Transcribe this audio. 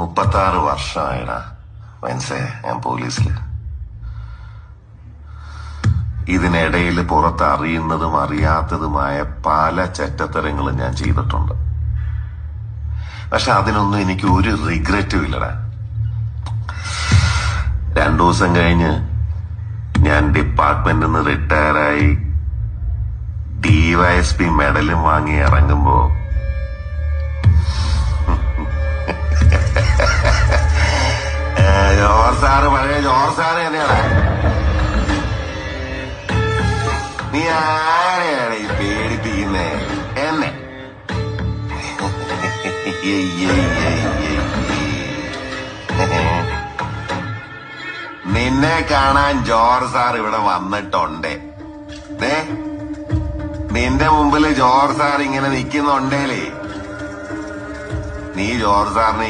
36 വർഷമായിടാ മനസ്സേ ഞാൻ പോലീസില്. ഇതിനിടയിൽ പുറത്ത് അറിയുന്നതും അറിയാത്തതുമായ പല ചെറ്റത്തരങ്ങളും ഞാൻ ചെയ്തിട്ടുണ്ട്. പക്ഷെ അതിനൊന്നും എനിക്ക് ഒരു റിഗ്രറ്റും ഇല്ലടാ. 2 ദിവസം കഴിഞ്ഞ് ഞാൻ ഡിപ്പാർട്ട്മെന്റിൽ നിന്ന് റിട്ടയറായി DYSP മെഡലും വാങ്ങി ഇറങ്ങുമ്പോ പഴയ ജോർജ് സാറ് തന്നെയാണ്. നീ ആരെയാണ് ഈ പേടിപ്പിക്കുന്നേ? എന്നെ നിന്നെ കാണാൻ ജോർജ് സാർ ഇവിടെ വന്നിട്ടുണ്ടേ. നിന്റെ മുമ്പില് ജോർജ് സാർ ഇങ്ങനെ നിൽക്കുന്നുണ്ടേലേ നീ ജോർജ് സാറിനെ